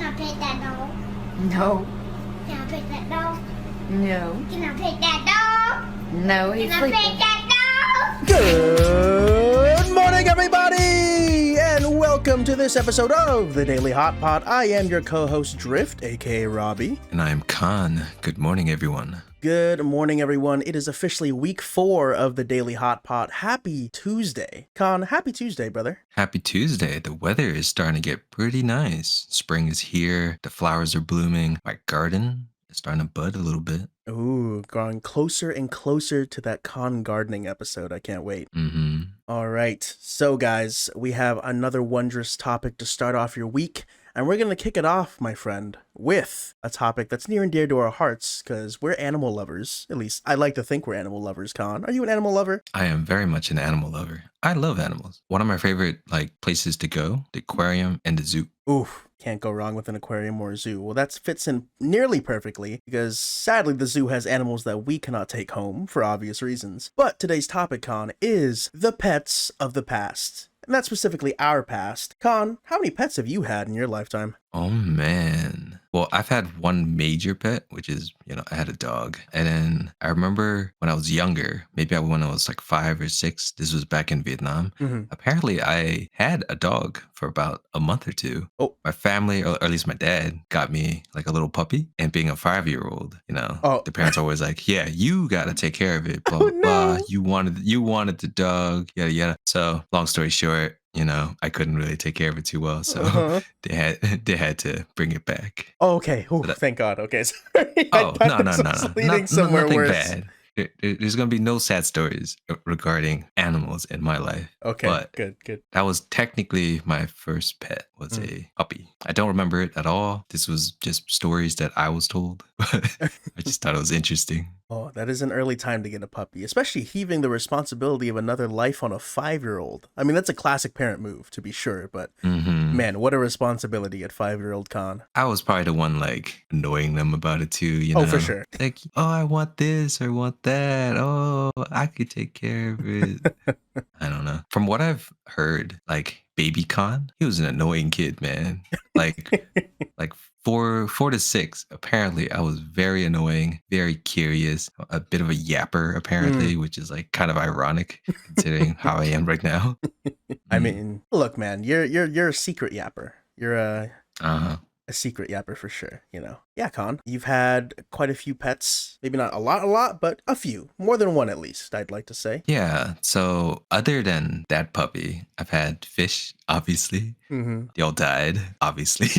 I pet that dog? No. Can I pet that dog? No. Can I pet that dog? No, he's Can I pet sleeping. that dog? Good morning, everybody, and welcome to this episode of the Daily Hotpot. I am your co-host, Drift, aka Robbie. And I'm Khan. Good morning, everyone. Good morning, everyone. It is officially week 4 of the Daily Hotpot. Happy Tuesday. Khan, happy Tuesday, brother. Happy Tuesday. The weather is starting to get pretty nice. Spring is here. The flowers are blooming. My garden is starting to bud a little bit. Ooh, growing closer and closer to that Khan gardening episode. I can't wait. Mm-hmm. All right. So, guys, we have another wondrous topic to start off your week. And we're going to kick it off, my friend, with a topic that's near and dear to our hearts because we're animal lovers. At least I like to think we're animal lovers, Khan. Are you an animal lover? I am very much an animal lover. I love animals. One of my favorite places to go, the aquarium and the zoo. Oof, can't go wrong with an aquarium or a zoo. Well, that fits in nearly perfectly because sadly the zoo has animals that we cannot take home for obvious reasons. But today's topic, Khan, is the pets of the past. And that's specifically our past. Khan, how many pets have you had in your lifetime? Oh, man. Well, I've had one major pet, which is, I had a dog. And then I remember when I was younger, maybe when I was like 5 or 6, this was back in Vietnam. Mm-hmm. Apparently, I had a dog for about a month or two. Oh. My family, or at least my dad, got me like a little puppy. And being a 5-year-old, the parents are always like, yeah, you got to take care of it. Blah, blah, blah. You wanted the dog, yada, yada. So long story short, I couldn't really take care of it too well. So they had to bring it back. Oh, okay. Oh, thank God. Okay. Sorry. No. Leading somewhere Nothing worse. bad. There's going to be no sad stories regarding animals in my life. Okay, but good. That was technically my first pet, was a puppy. I don't remember it at all. This was just stories that I was told. I just thought it was interesting. Oh, that is an early time to get a puppy, especially heaving the responsibility of another life on a 5-year-old. I mean, that's a classic parent move, to be sure, but man, what a responsibility at 5-year-old Khan. I was probably the one annoying them about it too, Oh, for sure. Like, oh, I want this or want that. Oh, I could take care of it. I don't know. From what I've heard, baby Khan, he was an annoying kid, man. Like 4 to 6, apparently I was very annoying, very curious, a bit of a yapper apparently, which is kind of ironic considering how I am right now. I mean, look, man, you're a secret yapper. You're a secret yapper for sure, Yeah, Khan, you've had quite a few pets. Maybe not a lot, but a few. More than one at least, I'd like to say. Yeah, so other than that puppy, I've had fish, obviously. Mm-hmm. They all died, obviously.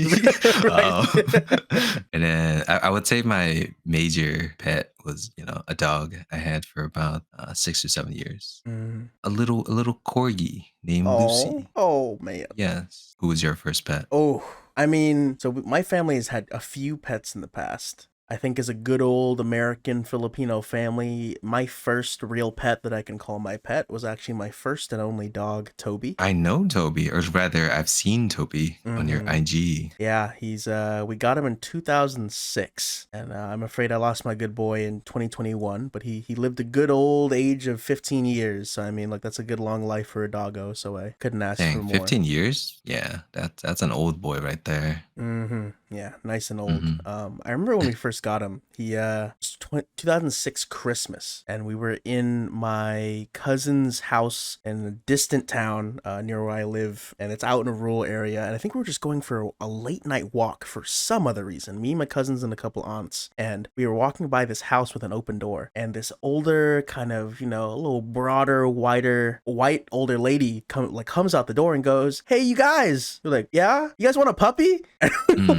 And then I would say my major pet was, a dog I had for about 6 or 7 years. Mm-hmm. A little corgi named Lucy. Oh, man. Yes. Who was your first pet? Oh, I mean, so my family has had a few pets in the past. I think as a good old American Filipino family, my first real pet that I can call my pet was actually my first and only dog, Toby. I know Toby, or rather, I've seen Toby on your IG. Yeah, he's we got him in 2006, and I'm afraid I lost my good boy in 2021. But he lived a good old age of 15 years. So I mean, that's a good long life for a doggo. So I couldn't ask for more. 15 years? Yeah, that's an old boy right there. Mm-hmm. Yeah, nice and old. I remember when we first got him. He was 2006 Christmas, and we were in my cousin's house in a distant town near where I live, and it's out in a rural area. And I think we were just going for a late night walk for some other reason. Me, my cousins, and a couple aunts, and we were walking by this house with an open door, and this older, kind of a little broader, white older lady comes out the door and goes, "Hey, you guys!" We're like, "Yeah, you guys want a puppy?"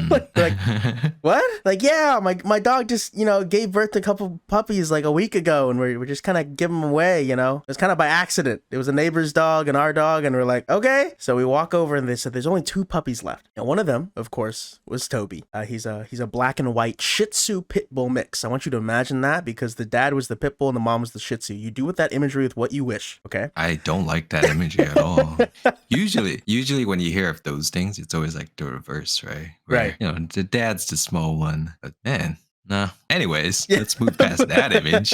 like what? Yeah, my dog just gave birth to a couple puppies a week ago, and we're just kind of giving them away. It was kind of by accident. It was a neighbor's dog and our dog, and we're like, okay. So we walk over, and they said there's only 2 puppies left, and one of them, of course, was Toby. He's a black and white Shih Tzu pit bull mix. I want you to imagine that, because the dad was the pit bull and the mom was the Shih Tzu. You do with that imagery with what you wish. Okay. I don't like that imagery at all. Usually when you hear of those things, it's always the reverse, right? Where, Right. The dad's the small one, but man, no. Anyways, let's move past that image.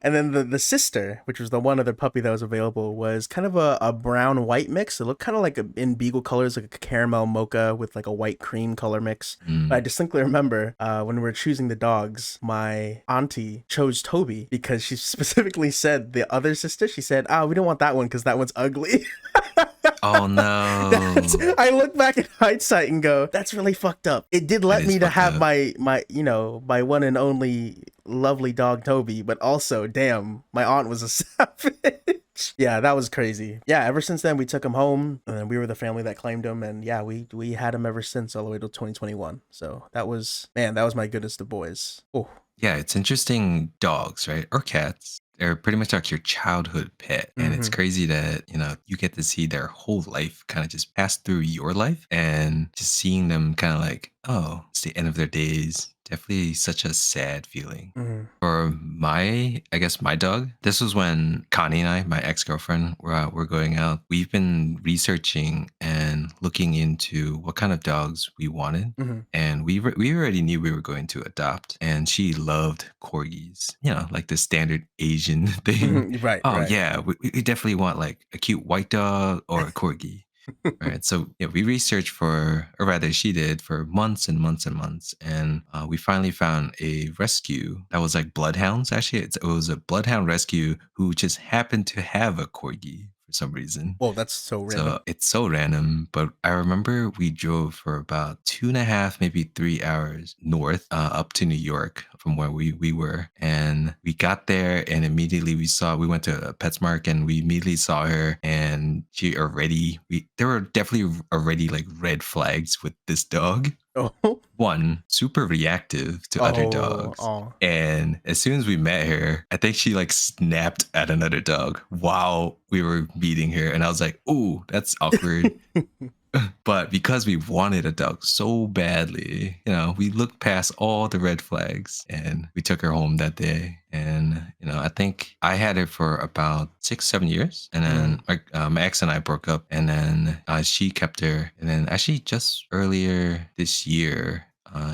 And then the sister, which was the one other puppy that was available, was kind of a brown white mix. It looked kind of like in beagle colors, like a caramel mocha with like a white cream color mix. But I distinctly remember when we were choosing the dogs, my auntie chose Toby because she specifically said the other sister, she said, we don't want that one because that one's ugly. Oh no. I look back in hindsight and go, that's really fucked up. It did let me to have my my one and only lovely dog Toby, but also, damn, my aunt was a savage. Yeah, that was crazy. Yeah, ever since then we took him home, and then we were the family that claimed him, and yeah, we had him ever since all the way to 2021. So that was my goodness, the boys. Oh. Yeah, it's interesting. Dogs, right? Or cats. They're pretty much like your childhood pet. And it's crazy that, you get to see their whole life kind of just pass through your life and just seeing them kind of like, oh, it's the end of their days. Definitely such a sad feeling. For I guess my dog, this was when Connie and I, my ex-girlfriend, were going out. We've been researching and looking into what kind of dogs we wanted. And we already knew we were going to adopt. And she loved corgis, like the standard Asian thing. Right. Right. Yeah, we definitely want like a cute white dog or a corgi. Right. So yeah, we researched or rather she did, for months and months and months. And we finally found a rescue that was like bloodhounds. Actually, it was a bloodhound rescue who just happened to have a corgi for some reason. Whoa, that's so random. So it's so random. But I remember we drove for about 2.5, maybe 3 hours north up to New York from where we were. And we got there and immediately we went to a PetSmart and we immediately saw her, and there were definitely already like red flags with this dog. Oh. One, super reactive to other dogs. And as soon as we met her, I think she like snapped at another dog while we were meeting her. And I was like, ooh, that's awkward. But because we wanted a dog so badly, we looked past all the red flags and we took her home that day. And, I think I had her for about 6-7 years. And then my ex and I broke up, and then she kept her. And then actually just earlier this year,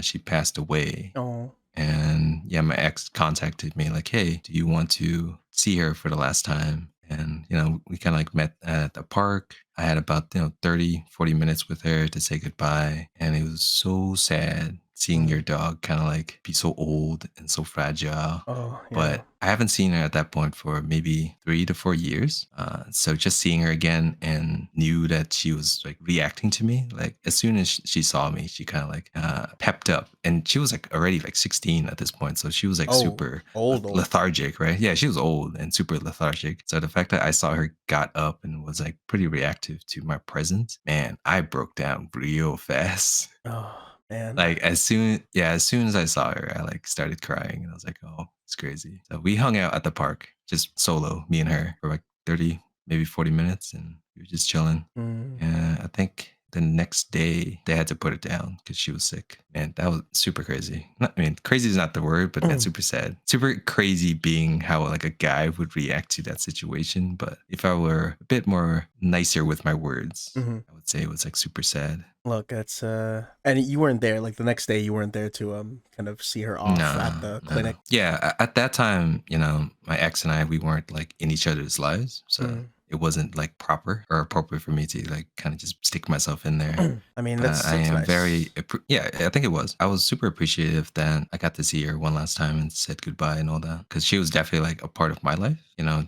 she passed away. Oh. And yeah, my ex contacted me like, hey, do you want to see her for the last time? And, we kind of like met at the park. I had about, 30, 40 minutes with her to say goodbye. And it was so sad seeing your dog kind of like be so old and so fragile. Oh, yeah. But I haven't seen her at that point for maybe 3 to 4 years. So just seeing her again and knew that she was like reacting to me. Like as soon as she saw me, she kind of like pepped up. And she was like already like 16 at this point. So she was like super old. lethargic, right? Yeah, she was old and super lethargic. So the fact that I saw her got up and was like pretty reactive to my presence, man, I broke down real fast. Oh. Man. Like as soon as I saw her, I like started crying and I was like, oh, it's crazy. So we hung out at the park, just solo, me and her, for like 30, maybe 40 minutes, and we were just chilling. And I think the next day they had to put her down because she was sick. Man, that was super crazy. Crazy is not the word, but that's super sad. Super crazy being how like a guy would react to that situation. But if I were a bit more nicer with my words, I would say it was like super sad. Look, that's and you weren't there. Like the next day, you weren't there to kind of see her off at the clinic. Yeah, at that time, my ex and I, we weren't like in each other's lives, so it wasn't like proper or appropriate for me to like kind of just stick myself in there. I mean, that's I am nice. I think it was. I was super appreciative that I got to see her one last time and said goodbye and all that, because she was definitely like a part of my life.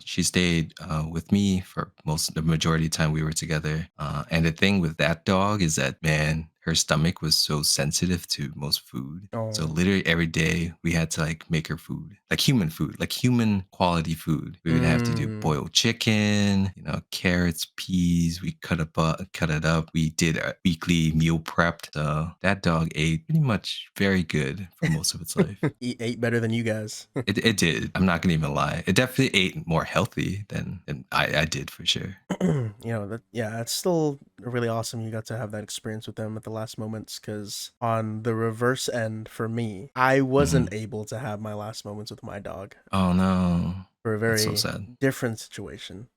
She stayed with me for the majority of the time we were together. And the thing with that dog is that, man, her stomach was so sensitive to most food. So literally every day we had to like make her food, like human quality food. We would have to do boiled chicken, carrots, peas. We cut it up. We did a weekly meal prep. So that dog ate pretty much very good for most of its life. It ate better than you guys. It did. I'm not gonna even lie. It definitely ate more healthy than I did for sure. It's still really awesome you got to have that experience with them at the last moments, because on the reverse end for me, I wasn't able to have my last moments with my dog. Oh no. For a very so sad. different situation.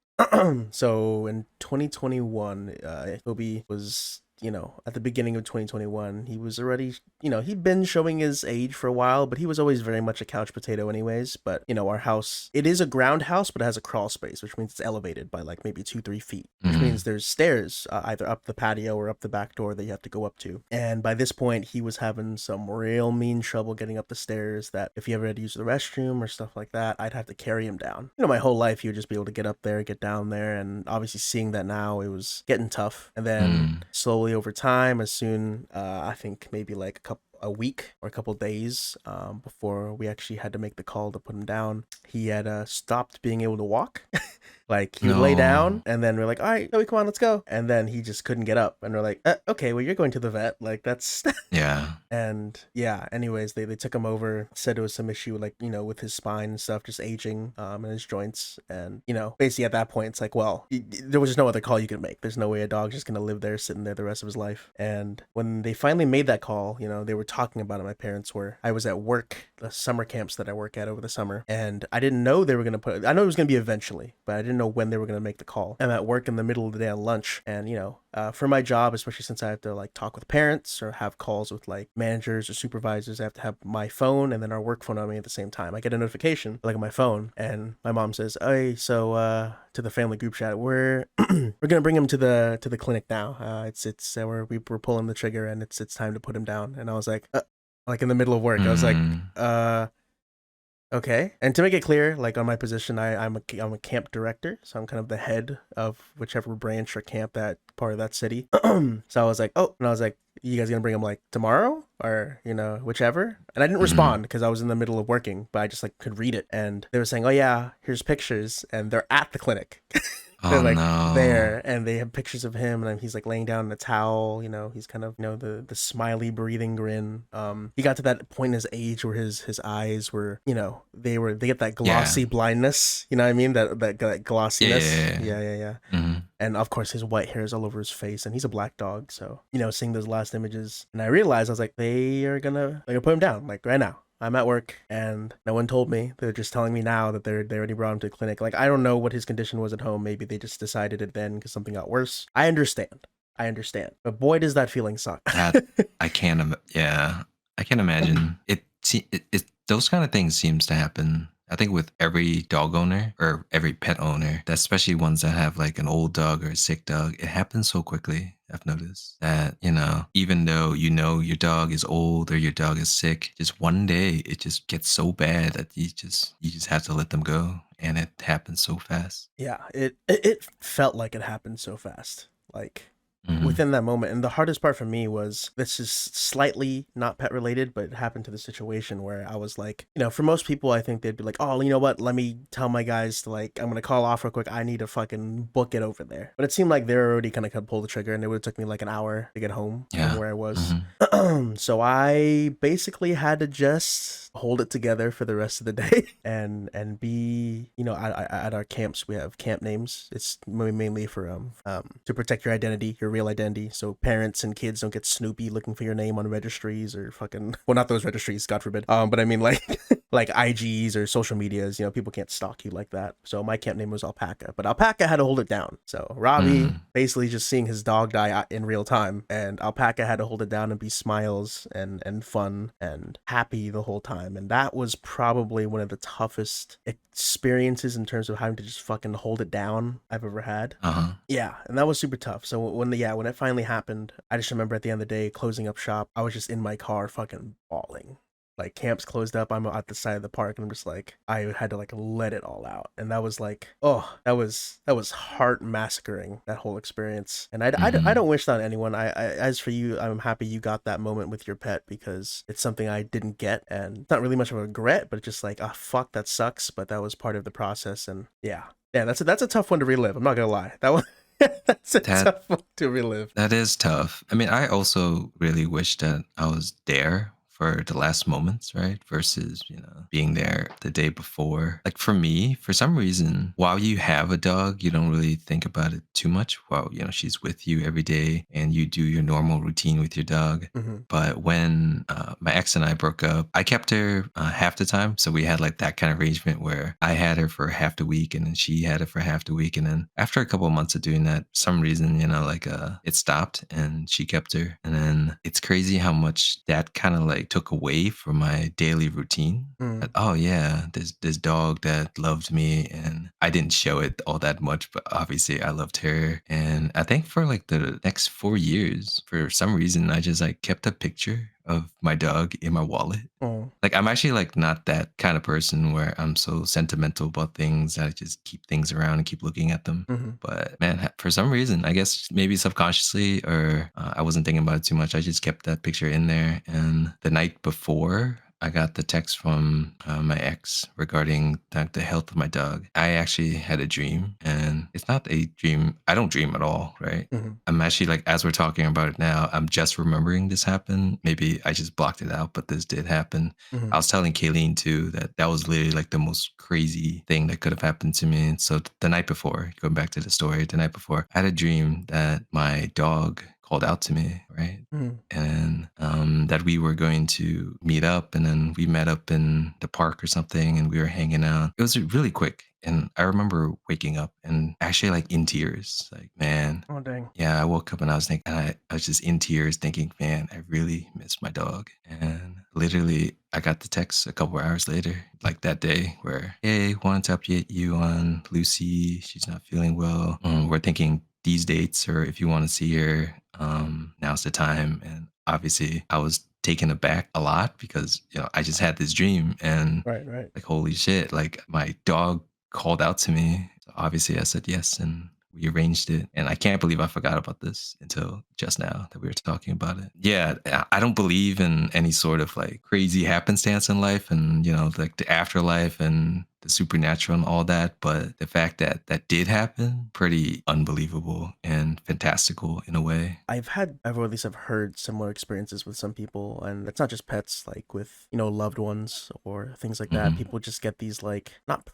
So in 2021, Toby was you know, at the beginning of 2021, he was already, you know, he'd been showing his age for a while, but he was always very much a couch potato anyways. But, you know, our house, it is a ground house, but it has a crawl space, which means it's elevated by like maybe 2-3 feet, which means there's stairs either up the patio or up the back door that you have to go up to. And by this point, he was having some real mean trouble getting up the stairs that if he ever had to use the restroom or stuff like that, I'd have to carry him down. You know, my whole life, he would just be able to get up there, get down there. And obviously seeing that now, it was getting tough. And then slowly over time, as soon, I think maybe like a week or a couple days before we actually had to make the call to put him down, he had stopped being able to walk. Like he would lay down and then we're like, all right, Joey, come on, let's go. And then he just couldn't get up. And we're like, okay, well, you're going to the vet. Like that's Yeah. And yeah, anyways, they took him over, said it was some issue like, you know, with his spine and stuff, just aging and his joints. And, you know, basically at that point, it's like, well, there was just no other call you could make. There's no way a dog's just going to live there, sitting there the rest of his life. And when they finally made that call, you know, they were talking about it. My parents were. I was at work, the summer camps that I work at over the summer. And I didn't know they were going to put, I know it was going to be eventually, but I didn't know when they were going to make the call. I'm at work in the middle of the day on lunch. And, you know, for my job, especially since I have to like talk with parents or have calls with like managers or supervisors, I have to have my phone and then our work phone on me at the same time. I get a notification like on my phone and my mom says, hey, so to the family group chat, we're gonna bring him to the clinic now. We're pulling the trigger and it's time to put him down. And I was like in the middle of work, I was like, okay. And to make it clear, like on my position, I'm a camp director, so I'm kind of the head of whichever branch or camp that part of that city. So I was like, oh, and I was like, you guys gonna bring him like tomorrow or, you know, whichever? And I didn't respond because I was in the middle of working, but I just like could read it. And they were saying, oh yeah, here's pictures, and they're at the clinic. They're like there, and they have pictures of him, and he's like laying down in a towel. You know, he's kind of, you know, the smiley breathing grin. He got to that point in his age where his eyes were, you know, they get that glossy blindness. You know what I mean? That glossiness. Yeah. And of course, his white hair is all over his face, and he's a black dog. So, you know, seeing those last images, and I realized I was like, they're gonna put him down like right now. I'm at work and no one told me. They're just telling me now that they already brought him to the clinic. Like, I don't know what his condition was at home. Maybe they just decided it then because something got worse. I understand. But boy, does that feeling suck. I can't imagine. It those kind of things seems to happen, I think, with every dog owner or every pet owner, especially ones that have like an old dog or a sick dog. It happens so quickly. I've noticed that, you know, even though you know your dog is old or your dog is sick, just one day it just gets so bad that you just have to let them go, and it happens so fast. Yeah, it felt like it happened so fast. Like within that moment. And the hardest part for me was, this is slightly not pet related, but it happened to the situation where I was like, you know, for most people, I think they'd be like, oh, you know what? Let me tell my guys to like, I'm going to call off real quick. I need to fucking book it over there. But it seemed like they're already kind of pull the trigger, and it would have took me like an hour to get home from where I was. So I basically had to just hold it together for the rest of the day and be, you know, at our camps, we have camp names. It's mainly for to protect your identity, your real identity, so parents and kids don't get snoopy looking for your name on registries or fucking, well, not those registries, God forbid, but I mean like like IGs or social medias. You know, people can't stalk you like that. So my camp name was Alpaca, but Alpaca had to hold it down. So Robbie basically just seeing his dog die in real time, and Alpaca had to hold it down and be smiles and fun and happy the whole time. And that was probably one of the toughest experiences in terms of having to just fucking hold it down I've ever had. Yeah, and that was super tough. So when it finally happened, I just remember at the end of the day closing up shop, I was just in my car fucking bawling. Like, camp's closed up, I'm at the side of the park, and I'm just like, I had to like let it all out. And that was like, oh, that was heart massacring, that whole experience. And I don't wish that on anyone. I as for you, I'm happy you got that moment with your pet, because it's something I didn't get, and it's not really much of a regret, but just like, fuck, that sucks, but that was part of the process. And yeah, that's a tough one to relive. I'm not gonna lie, that one. That's a tough one to relive. That is tough. I mean, I also really wish that I was there for the last moments, right? Versus, being there the day before. Like for me, for some reason, while you have a dog, you don't really think about it too much while, she's with you every day and you do your normal routine with your dog. Mm-hmm. But when my ex and I broke up, I kept her half the time. So we had like that kind of arrangement where I had her for half the week and then she had it for half the week. And then after a couple of months of doing that, for some reason, it stopped and she kept her. And then it's crazy how much that kind of like took away from my daily routine. But, oh yeah, this dog that loved me and I didn't show it all that much, but obviously I loved her. And I think for like the next 4 years, for some reason, I just like kept a picture of my dog in my wallet. Oh. Like I'm actually like not that kind of person where I'm so sentimental about things that I just keep things around and keep looking at them. Mm-hmm. But man, for some reason, I guess maybe subconsciously or I wasn't thinking about it too much. I just kept that picture in there. And the night before, I got the text from my ex regarding the health of my dog. I actually had a dream, and it's not a dream. I don't dream at all, right? Mm-hmm. I'm actually like, as we're talking about it now, I'm just remembering this happened. Maybe I just blocked it out, but this did happen. Mm-hmm. I was telling Kayleen too that was literally like the most crazy thing that could have happened to me. And so the night before, going back to the story, the night before, I had a dream that my dog called out to me, right? Mm-hmm. And that we were going to meet up, and then we met up in the park or something, and we were hanging out. It was really quick, and I remember waking up and actually like in tears, like, man. Oh, dang. Yeah, I woke up and I was thinking, I was just in tears thinking, man, I really miss my dog. And literally, I got the text a couple hours later, like that day, where, hey, wanted to update you on Lucy. She's not feeling well. We're thinking these dates, or if you want to see her, now's the time. And obviously, I was taken aback a lot because, I just had this dream and Right. like, holy shit, like my dog called out to me. So obviously, I said yes. And we arranged it. And I can't believe I forgot about this until just now that we were talking about it. Yeah, I don't believe in any sort of like crazy happenstance in life and, like the afterlife and the supernatural and all that. But the fact that that did happen, pretty unbelievable and fantastical in a way. I've or at least I've heard similar experiences with some people, and it's not just pets, like with, loved ones or things like that. Mhm. People just get these like, not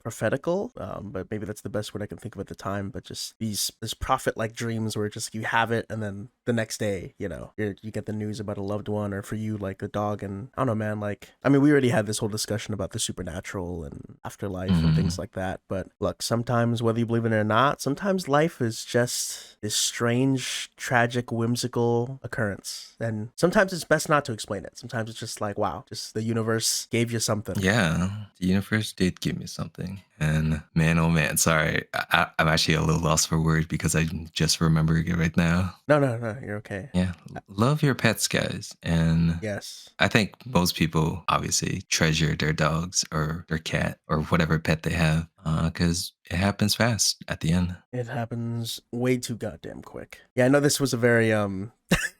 prophetical, but maybe that's the best word I can think of at the time, but just this prophet like dreams where just you have it and then the next day, you get the news about a loved one, or for you, like a dog. And I don't know, man, like, I mean, we already had this whole discussion about the supernatural and afterlife and things like that. But look, sometimes, whether you believe in it or not, sometimes life is just this strange, tragic, whimsical occurrence. And sometimes it's best not to explain it. Sometimes it's just like, wow, just the universe gave you something. Yeah, the universe did give me something. And man, oh man, sorry. I'm actually a little lost for words because I'm just remembering it right now. No, you're okay. Yeah, love your pets, guys. And Yes. I think most people obviously treasure their dogs or their cat or whatever pet they have because it happens fast at the end. It happens way too goddamn quick. Yeah, I know this was a very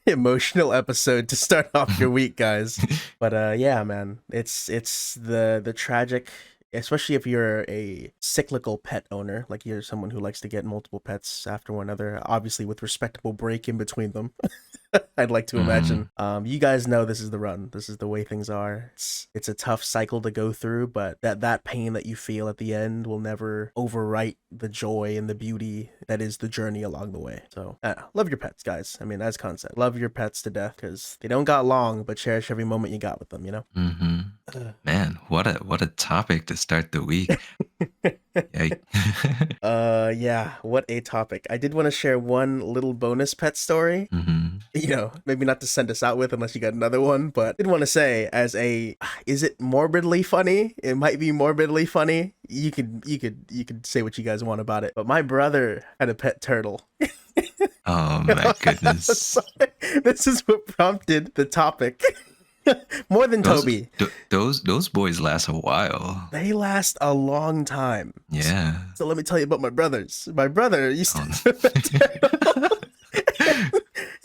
emotional episode to start off your week, guys. But yeah, man, it's the tragic, especially if you're a cyclical pet owner, like you're someone who likes to get multiple pets after one another, obviously with respectable break in between them. I'd like to imagine. You guys know this is the run. This is the way things are. It's a tough cycle to go through, but that pain that you feel at the end will never overwrite the joy and the beauty that is the journey along the way. So love your pets, guys. I mean, as Con said, love your pets to death because they don't got long, but cherish every moment you got with them, Man, what a topic to start the week. Yeah, what a topic. I did want to share one little bonus pet story. Maybe not to send us out with unless you got another one, but I did want to say, is it morbidly funny? It might be morbidly funny. You could say what you guys want about it. But my brother had a pet turtle. Oh my goodness. This is what prompted the topic. More than Toby. Those boys last a while. They last a long time. Yeah. So let me tell you about my brothers. My brother used to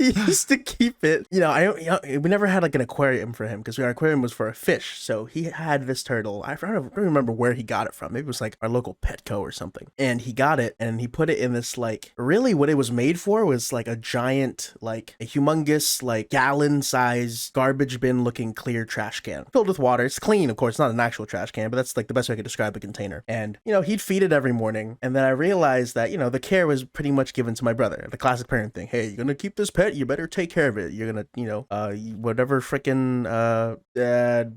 he used to keep it. You know, we never had like an aquarium for him because our aquarium was for a fish. So he had this turtle. I don't remember where he got it from. Maybe it was like our local Petco or something. And he got it and he put it in this like, really what it was made for was like a giant, like a humongous, like gallon size garbage bin looking clear trash can filled with water. It's clean, of course, not an actual trash can, but that's like the best way I could describe the container. And, you know, he'd feed it every morning. And then I realized that, you know, the care was pretty much given to my brother. The classic parent thing. Hey, you're going to keep this pet. You better take care of it. You're going to, you know, whatever freaking,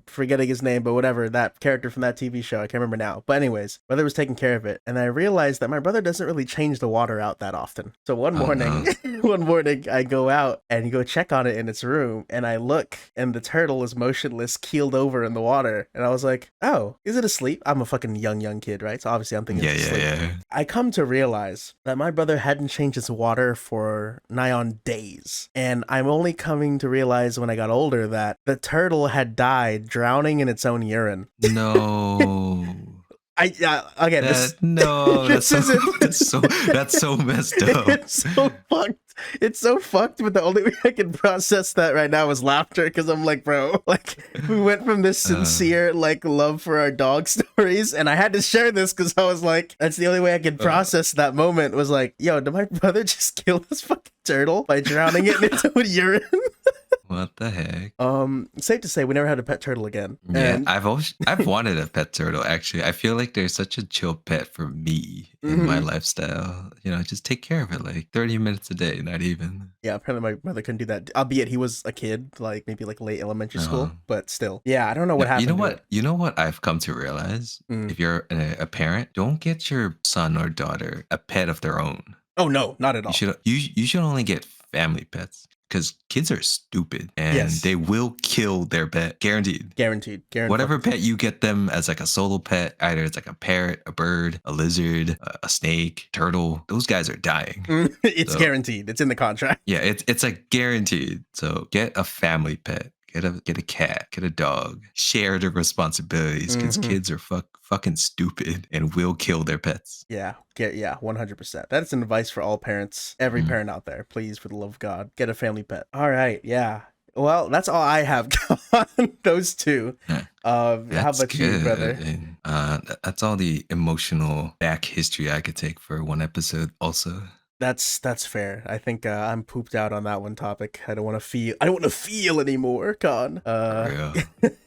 forgetting his name, but whatever, that character from that TV show. I can't remember now. But anyways, brother was taking care of it. And I realized that my brother doesn't really change the water out that often. So one morning, one morning I go out and go check on it in its room and I look and the turtle is motionless, keeled over in the water. And I was like, oh, is it asleep? I'm a fucking young kid, right? So obviously I'm thinking it's asleep. Yeah. I come to realize that my brother hadn't changed his water for nigh on days. And I'm only coming to realize when I got older that the turtle had died drowning in its own urine. No. Again, that's so messed up. It's so fucked. It's so fucked, but the only way I can process that right now is laughter because I'm like, bro, like we went from this sincere like love for our dog stories, and I had to share this because I was like, that's the only way I could process that moment was like, yo, did my brother just kill this fucking turtle by drowning it in its own urine? What the heck? Safe to say we never had a pet turtle again. Yeah, I've wanted a pet turtle actually. I feel like they're such a chill pet for me in my lifestyle. You know, just take care of it like 30 minutes a day, not even. Yeah, apparently my brother couldn't do that. Albeit he was a kid, like maybe like late elementary school, but still. Yeah, I don't know what happened. You know what I've come to realize? If you're a parent, don't get your son or daughter a pet of their own. Oh no, not at all. You should only get family pets. Because kids are stupid and they will kill their pet. Guaranteed. Whatever pet you get them as like a solo pet, either it's like a parrot, a bird, a lizard, a snake, turtle, those guys are dying. It's guaranteed. It's in the contract. Yeah, it's like guaranteed. So get a family pet. Get a cat, get a dog, share the responsibilities because kids are fucking stupid and will kill their pets. Yeah, 100%. That's an advice for all parents, every parent out there. Please, for the love of God, get a family pet. All right, yeah. Well, that's all I have on those two. How about you, brother? That's all the emotional back history I could take for one episode also. That's fair. I think I'm pooped out on that one topic. I don't want to feel anymore, Khan.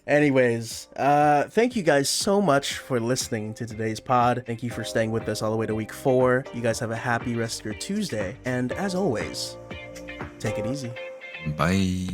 Anyways, thank you guys so much for listening to today's pod. Thank you for staying with us all the way to week 4. You guys have a happy rest of your Tuesday. And as always, take it easy. Bye.